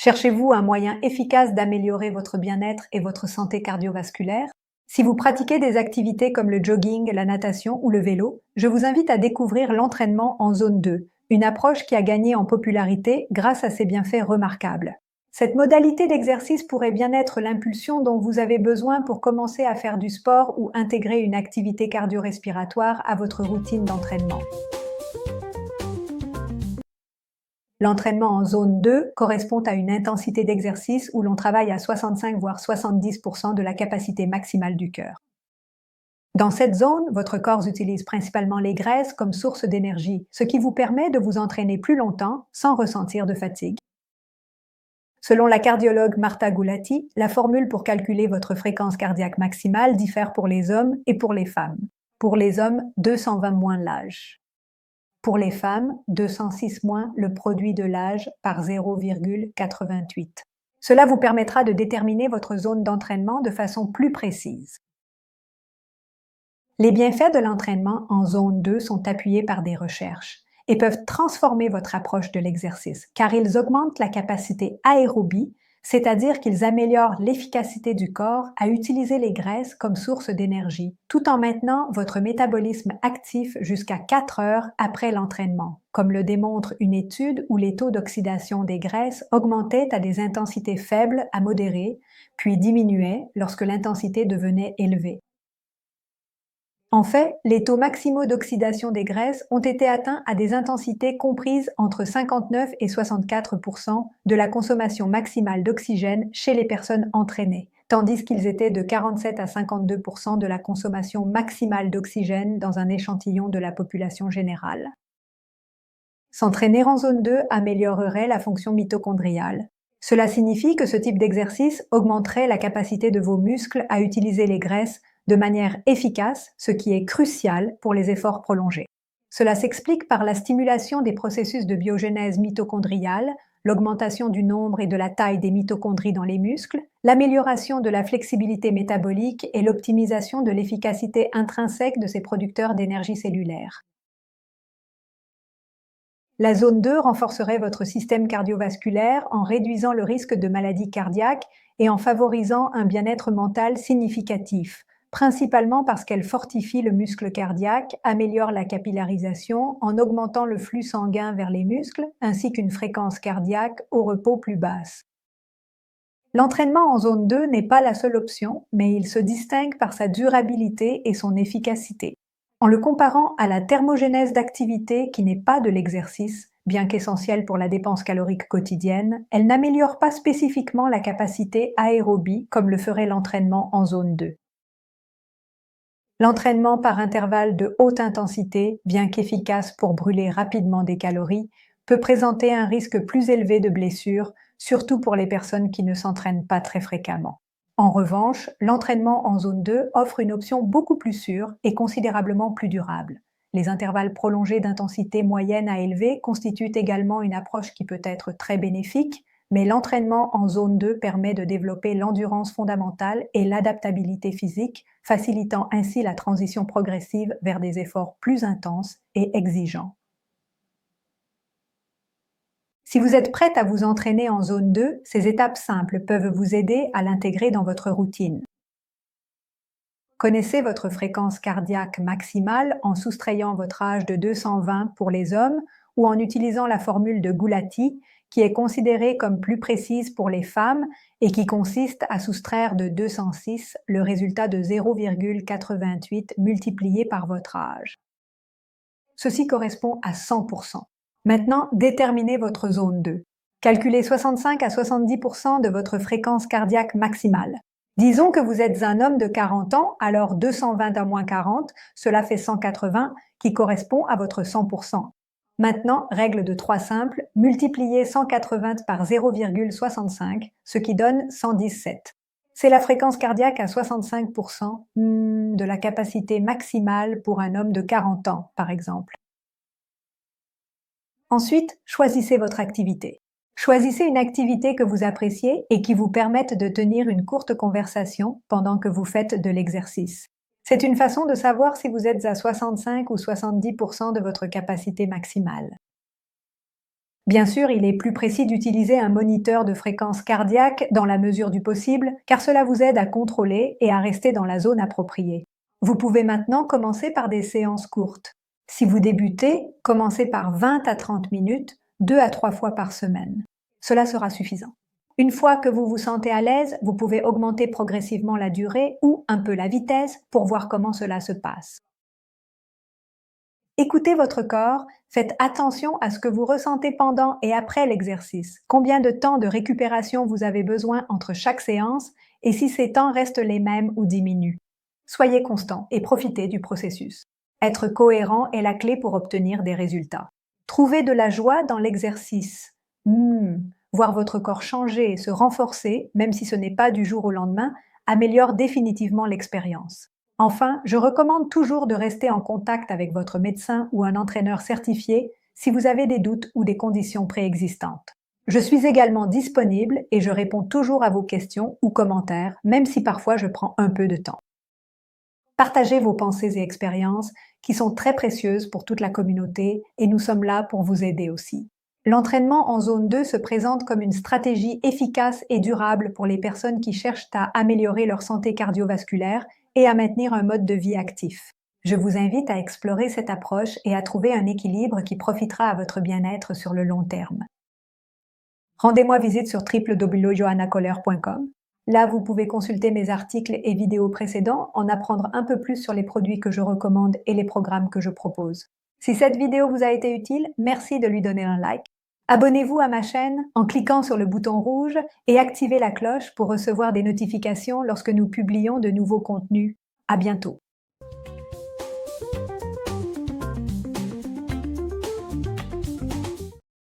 Cherchez-vous un moyen efficace d'améliorer votre bien-être et votre santé cardiovasculaire? Si vous pratiquez des activités comme le jogging, la natation ou le vélo, je vous invite à découvrir l'entraînement en zone 2, une approche qui a gagné en popularité grâce à ses bienfaits remarquables. Cette modalité d'exercice pourrait bien être l'impulsion dont vous avez besoin pour commencer à faire du sport ou intégrer une activité cardio-respiratoire à votre routine d'entraînement. L'entraînement en zone 2 correspond à une intensité d'exercice où l'on travaille à 65 voire 70% de la capacité maximale du cœur. Dans cette zone, votre corps utilise principalement les graisses comme source d'énergie, ce qui vous permet de vous entraîner plus longtemps sans ressentir de fatigue. Selon la cardiologue Martha Gulati, la formule pour calculer votre fréquence cardiaque maximale diffère pour les hommes et pour les femmes. Pour les hommes, 220 moins l'âge. Pour les femmes, 206 moins le produit de l'âge par 0,88. Cela vous permettra de déterminer votre zone d'entraînement de façon plus précise. Les bienfaits de l'entraînement en zone 2 sont appuyés par des recherches et peuvent transformer votre approche de l'exercice, car ils augmentent la capacité aérobie, c'est-à-dire qu'ils améliorent l'efficacité du corps à utiliser les graisses comme source d'énergie, tout en maintenant votre métabolisme actif jusqu'à 4 heures après l'entraînement, comme le démontre une étude où les taux d'oxydation des graisses augmentaient à des intensités faibles à modérées, puis diminuaient lorsque l'intensité devenait élevée. En fait, les taux maximaux d'oxydation des graisses ont été atteints à des intensités comprises entre 59 et 64% de la consommation maximale d'oxygène chez les personnes entraînées, tandis qu'ils étaient de 47 à 52% de la consommation maximale d'oxygène dans un échantillon de la population générale. S'entraîner en zone 2 améliorerait la fonction mitochondriale. Cela signifie que ce type d'exercice augmenterait la capacité de vos muscles à utiliser les graisses de manière efficace, ce qui est crucial pour les efforts prolongés. Cela s'explique par la stimulation des processus de biogénèse mitochondriale, l'augmentation du nombre et de la taille des mitochondries dans les muscles, l'amélioration de la flexibilité métabolique et l'optimisation de l'efficacité intrinsèque de ces producteurs d'énergie cellulaire. La zone 2 renforcerait votre système cardiovasculaire en réduisant le risque de maladies cardiaques et en favorisant un bien-être mental significatif, principalement parce qu'elle fortifie le muscle cardiaque, améliore la capillarisation en augmentant le flux sanguin vers les muscles, ainsi qu'une fréquence cardiaque au repos plus basse. L'entraînement en zone 2 n'est pas la seule option, mais il se distingue par sa durabilité et son efficacité. En le comparant à la thermogénèse d'activité qui n'est pas de l'exercice, bien qu'essentielle pour la dépense calorique quotidienne, elle n'améliore pas spécifiquement la capacité aérobie comme le ferait l'entraînement en zone 2. L'entraînement par intervalle de haute intensité, bien qu'efficace pour brûler rapidement des calories, peut présenter un risque plus élevé de blessures, surtout pour les personnes qui ne s'entraînent pas très fréquemment. En revanche, l'entraînement en zone 2 offre une option beaucoup plus sûre et considérablement plus durable. Les intervalles prolongés d'intensité moyenne à élevée constituent également une approche qui peut être très bénéfique, mais l'entraînement en zone 2 permet de développer l'endurance fondamentale et l'adaptabilité physique, facilitant ainsi la transition progressive vers des efforts plus intenses et exigeants. Si vous êtes prête à vous entraîner en zone 2, ces étapes simples peuvent vous aider à l'intégrer dans votre routine. Connaissez votre fréquence cardiaque maximale en soustrayant votre âge de 220 pour les hommes ou en utilisant la formule de Gulati qui est considérée comme plus précise pour les femmes et qui consiste à soustraire de 206 le résultat de 0,88 multiplié par votre âge. Ceci correspond à 100%. Maintenant, déterminez votre zone 2. Calculez 65 à 70% de votre fréquence cardiaque maximale. Disons que vous êtes un homme de 40 ans, alors 220 à moins 40, cela fait 180, qui correspond à votre 100%. Maintenant, règle de 3 simple, multipliez 180 par 0,65, ce qui donne 117. C'est la fréquence cardiaque à 65% de la capacité maximale pour un homme de 40 ans, par exemple. Ensuite, choisissez votre activité. Choisissez une activité que vous appréciez et qui vous permette de tenir une courte conversation pendant que vous faites de l'exercice. C'est une façon de savoir si vous êtes à 65 ou 70% de votre capacité maximale. Bien sûr, il est plus précis d'utiliser un moniteur de fréquence cardiaque dans la mesure du possible, car cela vous aide à contrôler et à rester dans la zone appropriée. Vous pouvez maintenant commencer par des séances courtes. Si vous débutez, commencez par 20 à 30 minutes, 2 à 3 fois par semaine. Cela sera suffisant. Une fois que vous vous sentez à l'aise, vous pouvez augmenter progressivement la durée ou un peu la vitesse pour voir comment cela se passe. Écoutez votre corps, faites attention à ce que vous ressentez pendant et après l'exercice, combien de temps de récupération vous avez besoin entre chaque séance et si ces temps restent les mêmes ou diminuent. Soyez constant et profitez du processus. Être cohérent est la clé pour obtenir des résultats. Trouvez de la joie dans l'exercice. Voir votre corps changer et se renforcer, même si ce n'est pas du jour au lendemain, améliore définitivement l'expérience. Enfin, je recommande toujours de rester en contact avec votre médecin ou un entraîneur certifié si vous avez des doutes ou des conditions préexistantes. Je suis également disponible et je réponds toujours à vos questions ou commentaires, même si parfois je prends un peu de temps. Partagez vos pensées et expériences qui sont très précieuses pour toute la communauté et nous sommes là pour vous aider aussi. L'entraînement en zone 2 se présente comme une stratégie efficace et durable pour les personnes qui cherchent à améliorer leur santé cardiovasculaire et à maintenir un mode de vie actif. Je vous invite à explorer cette approche et à trouver un équilibre qui profitera à votre bien-être sur le long terme. Rendez-moi visite sur www.johannakoller.com. Là, vous pouvez consulter mes articles et vidéos précédents, en apprendre un peu plus sur les produits que je recommande et les programmes que je propose. Si cette vidéo vous a été utile, merci de lui donner un like. Abonnez-vous à ma chaîne en cliquant sur le bouton rouge et activez la cloche pour recevoir des notifications lorsque nous publions de nouveaux contenus. À bientôt.